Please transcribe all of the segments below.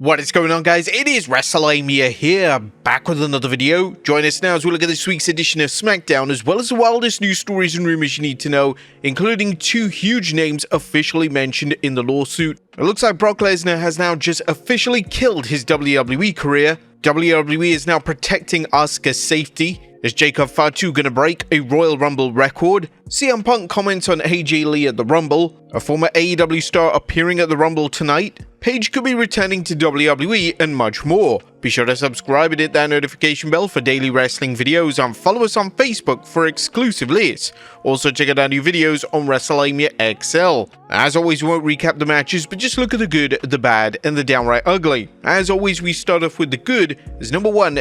What is going on, guys? It is Wrestlelamia here, back with another video. Join us now as we look at this week's edition of Smackdown, as well as the wildest news stories and rumors you need to know, including two huge names officially mentioned in the lawsuit. It looks like Brock Lesnar has now just officially killed his WWE career. WWE is now protecting Asuka's safety. Is Fatu gonna break a Royal Rumble record? CM Punk comments on AJ Lee at the Rumble. A former AEW star appearing at the Rumble tonight. Paige could be returning to WWE, and much more. Be sure to subscribe and hit that notification bell for daily wrestling videos, and follow us on Facebook for exclusive lists. Also check out our new videos on Wrestlelamia XL. As always, we won't recap the matches, but just look at the good, the bad, and the downright ugly. As always, we start off with the good, as number 1,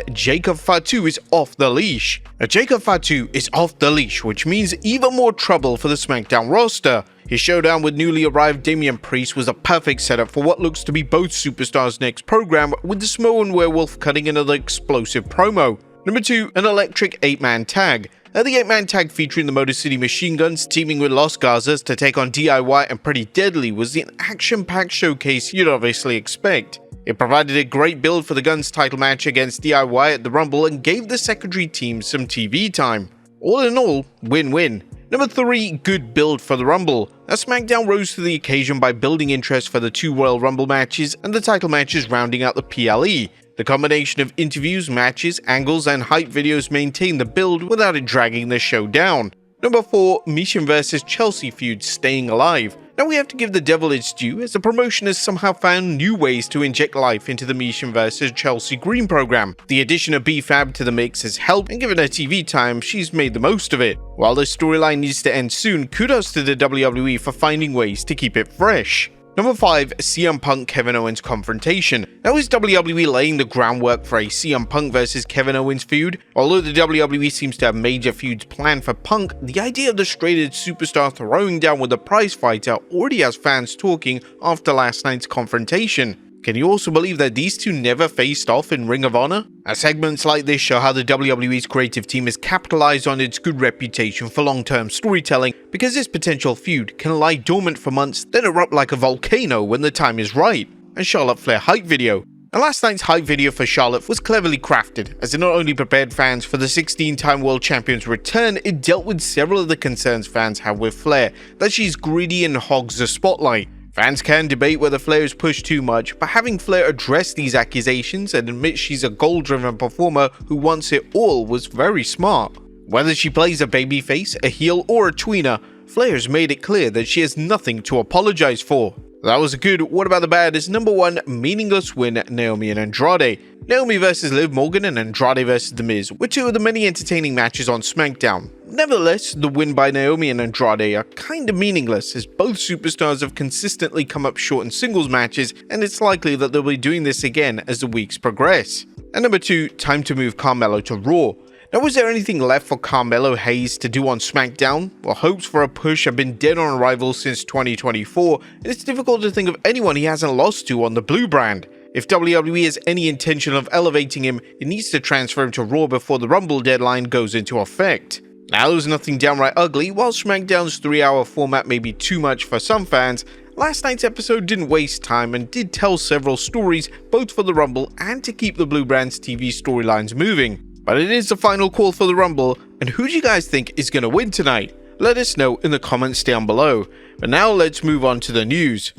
Fatu is off the leash. Fatu is off the leash, which means even more trouble for the SmackDown roster. His showdown with newly arrived Damian Priest was a perfect setup for what looks to be both superstars' next program, with the Samoan Werewolf cutting another explosive promo. Number 2, an electric 8-man tag. The 8-man tag featuring the Motor City Machine Guns teaming with Los Garzas to take on DIY and Pretty Deadly was an action-packed showcase you'd obviously expect. It provided a great build for the Guns title match against DIY at the Rumble and gave the secondary team some TV time. All in all, win-win. Number 3, good build for the Rumble. SmackDown rose to the occasion by building interest for the 2 Royal Rumble matches and the title matches rounding out the PLE. The combination of interviews, matches, angles, and hype videos maintained the build without it dragging the show down. Number 4, Mission vs Chelsea feud staying alive. Now we have to give the devil its due, as the promotion has somehow found new ways to inject life into the Mission vs Chelsea Green program. The addition of B-Fab to the mix has helped, and given her TV time, she's made the most of it. While this storyline needs to end soon, kudos to the WWE for finding ways to keep it fresh. Number 5, CM Punk Kevin Owens confrontation. Now is WWE laying the groundwork for a CM Punk vs Kevin Owens feud? Although the WWE seems to have major feuds planned for Punk, the idea of the straight-edge superstar throwing down with a prize fighter already has fans talking after last night's confrontation. Can you also believe that these two never faced off in Ring of Honor? Segments like this show how the WWE's creative team has capitalized on its good reputation for long-term storytelling, because this potential feud can lie dormant for months, then erupt like a volcano when the time is right. A Charlotte Flair hype video. And last night's hype video for Charlotte was cleverly crafted, as it not only prepared fans for the 16-time world champion's return, it dealt with several of the concerns fans have with Flair, that she's greedy and hogs the spotlight. Fans can debate whether Flair is pushed too much, but having Flair address these accusations and admit she's a goal-driven performer who wants it all was very smart. Whether she plays a babyface, a heel, or a tweener, Flair has made it clear that she has nothing to apologize for. That was a good. What about the bad? Is number 1, meaningless win Naomi and Andrade. Naomi vs Liv Morgan and Andrade vs The Miz were 2 of the many entertaining matches on SmackDown. Nevertheless, the win by Naomi and Andrade are kinda meaningless, as both superstars have consistently come up short in singles matches, and it's likely that they'll be doing this again as the weeks progress. And number 2, time to move Carmelo to Raw. Now, was there anything left for Carmelo Hayes to do on SmackDown? Well, hopes for a push have been dead on arrival since 2024, and it's difficult to think of anyone he hasn't lost to on the Blue brand. If WWE has any intention of elevating him, it needs to transfer him to Raw before the Rumble deadline goes into effect. Now, there's nothing downright ugly. While SmackDown's 3-hour format may be too much for some fans, last night's episode didn't waste time and did tell several stories, both for the Rumble and to keep the Blue brand's TV storylines moving. But it is the final call for the Rumble, and who do you guys think is going to win tonight? Let us know in the comments down below. But now let's move on to the news.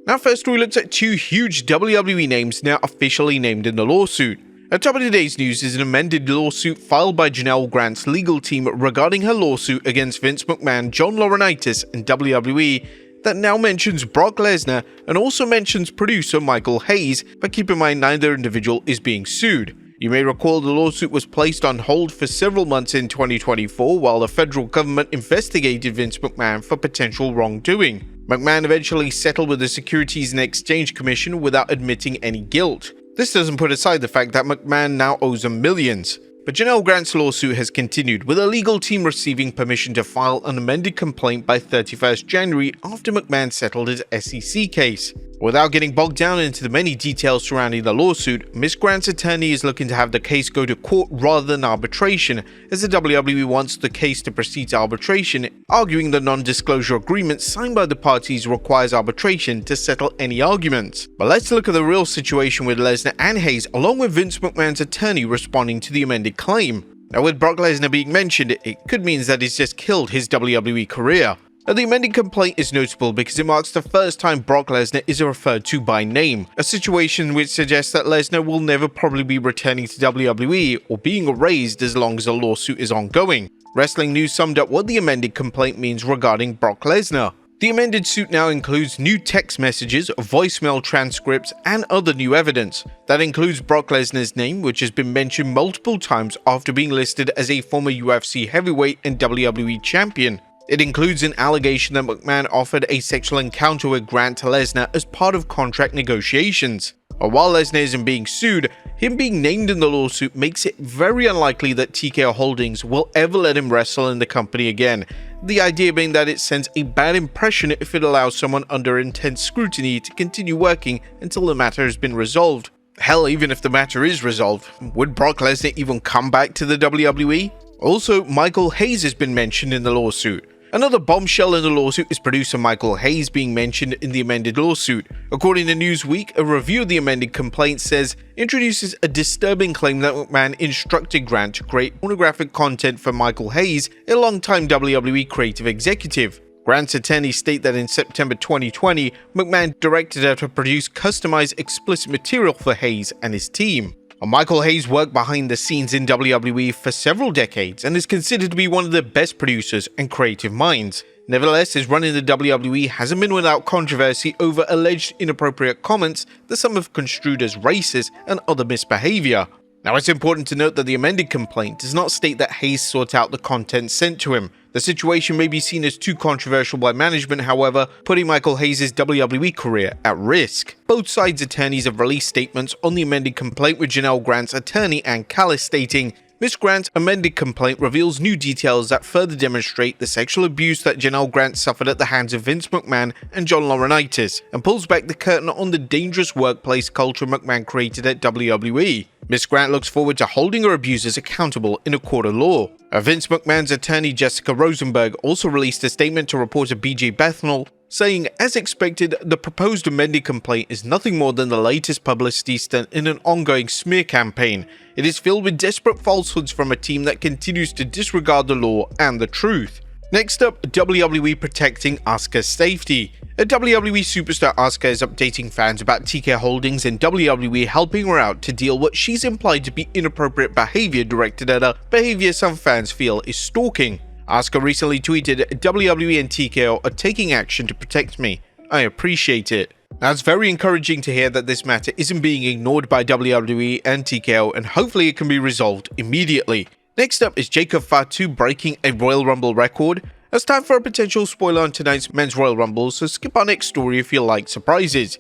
Now first we looked at 2 huge WWE names now officially named in the lawsuit. At top of today's news is an amended lawsuit filed by Janelle Grant's legal team regarding her lawsuit against Vince McMahon, John Laurinaitis, and WWE that now mentions Brock Lesnar and also mentions producer Michael Hayes, but keep in mind neither individual is being sued. You may recall the lawsuit was placed on hold for several months in 2024 while the federal government investigated Vince McMahon for potential wrongdoing. McMahon eventually settled with the Securities and Exchange Commission without admitting any guilt. This doesn't put aside the fact that McMahon now owes him millions. But Janelle Grant's lawsuit has continued, with her legal team receiving permission to file an amended complaint by 31st January after McMahon settled his SEC case. Without getting bogged down into the many details surrounding the lawsuit, Ms. Grant's attorney is looking to have the case go to court rather than arbitration, as the WWE wants the case to proceed to arbitration, arguing the non-disclosure agreement signed by the parties requires arbitration to settle any arguments. But let's look at the real situation with Lesnar and Hayes, along with Vince McMahon's attorney responding to the amended claim. Now, with Brock Lesnar being mentioned, it could mean that he's just killed his WWE career. Now, the amended complaint is notable because it marks the first time Brock Lesnar is referred to by name, a situation which suggests that Lesnar will never probably be returning to WWE or being erased as long as a lawsuit is ongoing. Wrestling News summed up what the amended complaint means regarding Brock Lesnar. The amended suit now includes new text messages, voicemail transcripts, and other new evidence. That includes Brock Lesnar's name, which has been mentioned multiple times after being listed as a former UFC heavyweight and WWE champion. It includes an allegation that McMahon offered a sexual encounter with Grant to Lesnar as part of contract negotiations. But while Lesnar isn't being sued, him being named in the lawsuit makes it very unlikely that TKO Holdings will ever let him wrestle in the company again. The idea being that it sends a bad impression if it allows someone under intense scrutiny to continue working until the matter has been resolved. Hell, even if the matter is resolved, would Brock Lesnar even come back to the WWE? Also, Michael Hayes has been mentioned in the lawsuit. Another bombshell in the lawsuit is producer Michael Hayes being mentioned in the amended lawsuit. According to Newsweek, a review of the amended complaint introduces a disturbing claim that McMahon instructed Grant to create pornographic content for Michael Hayes, a longtime WWE creative executive. Grant's attorneys state that in September 2020, McMahon directed her to produce customized explicit material for Hayes and his team. Michael Hayes worked behind the scenes in WWE for several decades and is considered to be one of the best producers and creative minds. Nevertheless, his run in the WWE hasn't been without controversy over alleged inappropriate comments that some have construed as racist and other misbehavior. Now, it's important to note that the amended complaint does not state that Hayes sought out the content sent to him. The situation may be seen as too controversial by management, however, putting Michael Hayes' WWE career at risk. Both sides' attorneys have released statements on the amended complaint, with Janelle Grant's attorney Ann Callis stating, Ms. Grant's amended complaint reveals new details that further demonstrate the sexual abuse that Janelle Grant suffered at the hands of Vince McMahon and John Laurinaitis, and pulls back the curtain on the dangerous workplace culture McMahon created at WWE. Ms. Grant looks forward to holding her abusers accountable in a court of law. Vince McMahon's attorney Jessica Rosenberg also released a statement to reporter BJ Bethnal, saying, as expected, the proposed amended complaint is nothing more than the latest publicity stunt in an ongoing smear campaign. It is filled with desperate falsehoods from a team that continues to disregard the law and the truth. Next up, WWE protecting Asuka's safety. A WWE superstar Asuka is updating fans about TK Holdings and WWE helping her out to deal what she's implied to be inappropriate behavior directed at her, behavior some fans feel is stalking. Asuka recently tweeted, WWE and TKO are taking action to protect me. I appreciate it. Now, it's very encouraging to hear that this matter isn't being ignored by WWE and TKO, and hopefully it can be resolved immediately. Next up is Jacob Fatu breaking a Royal Rumble record. It's time for a potential spoiler on tonight's Men's Royal Rumble, so skip our next story if you like surprises.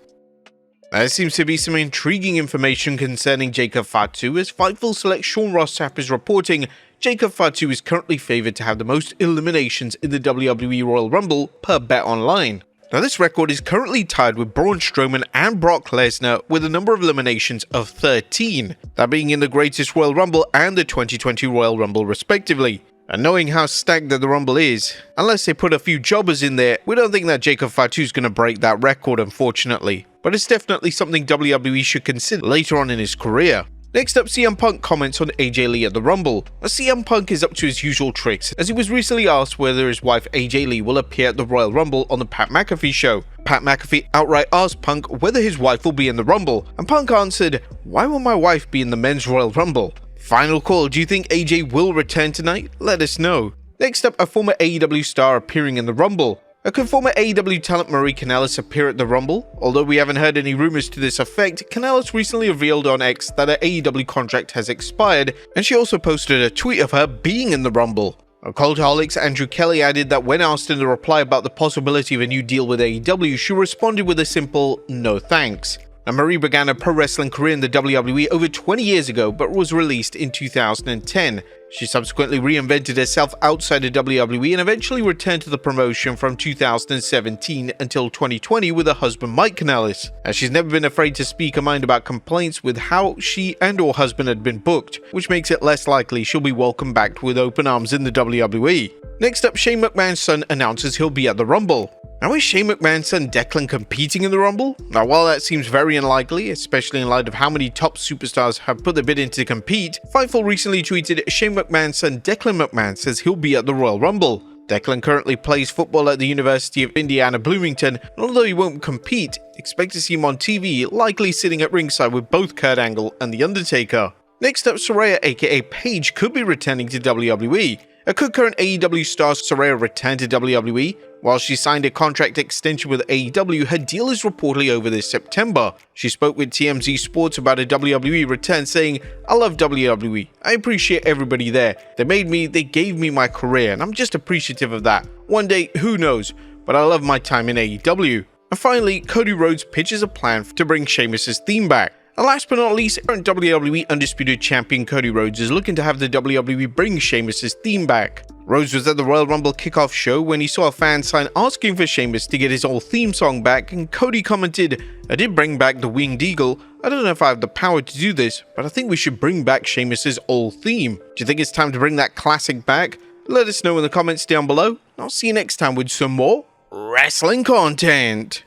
There seems to be some intriguing information concerning Jacob Fatu, as Fightful Select Sean Ross Sapp is reporting Jacob Fatu is currently favoured to have the most eliminations in the WWE Royal Rumble per BetOnline. Now, this record is currently tied with Braun Strowman and Brock Lesnar with a number of eliminations of 13, that being in the Greatest Royal Rumble and the 2020 Royal Rumble respectively. And knowing how stacked the Rumble is, unless they put a few jobbers in there, we don't think that Jacob Fatu is going to break that record, unfortunately. But it's definitely something WWE should consider later on in his career. Next up, CM Punk comments on AJ Lee at the Rumble. CM Punk is up to his usual tricks, as he was recently asked whether his wife AJ Lee will appear at the Royal Rumble on the Pat McAfee show. Pat McAfee outright asked Punk whether his wife will be in the Rumble, and Punk answered, "Why will my wife be in the Men's Royal Rumble?" Final call, do you think AJ will return tonight? Let us know. Next up, a former AEW star appearing in the Rumble. Could former AEW talent Marie Kanellis appear at the Rumble? Although we haven't heard any rumors to this effect, Kanellis recently revealed on X that her AEW contract has expired, and she also posted a tweet of her being in the Rumble. Cultaholics Andrew Kelly added that when asked in a reply about the possibility of a new deal with AEW, she responded with a simple "no thanks." Now, Marie began her pro wrestling career in the WWE over 20 years ago, but was released in 2010. She subsequently reinvented herself outside of WWE and eventually returned to the promotion from 2017 until 2020 with her husband Mike Kanellis. Now, she's never been afraid to speak her mind about complaints with how she and her husband had been booked, which makes it less likely she'll be welcomed back with open arms in the WWE. Next up, Shane McMahon's son announces he'll be at the Rumble. Now, is Shane McMahon's son Declan competing in the Rumble? Now, while that seems very unlikely, especially in light of how many top superstars have put their bid in to compete, Fightful recently tweeted Shane McMahon's son Declan McMahon says he'll be at the Royal Rumble. Declan currently plays football at the University of Indiana Bloomington, and although he won't compete, expect to see him on TV, likely sitting at ringside with both Kurt Angle and The Undertaker. Next up, Saraya aka Paige could be returning to WWE. Could current AEW star Saraya return to WWE? While she signed a contract extension with AEW, her deal is reportedly over this September. She spoke with TMZ Sports about a WWE return, saying, "I love WWE. I appreciate everybody there. They made me, they gave me my career, and I'm just appreciative of that. One day, who knows, but I love my time in AEW." And finally, Cody Rhodes pitches a plan to bring Sheamus' theme back. And last but not least, current WWE Undisputed Champion Cody Rhodes is looking to have the WWE bring Sheamus' theme back. Rhodes was at the Royal Rumble kickoff show when he saw a fan sign asking for Sheamus to get his old theme song back, and Cody commented, "I did bring back the Winged Eagle. I don't know if I have the power to do this, but I think we should bring back Sheamus' old theme. Do you think it's time to bring that classic back? Let us know in the comments down below. I'll see you next time with some more wrestling content."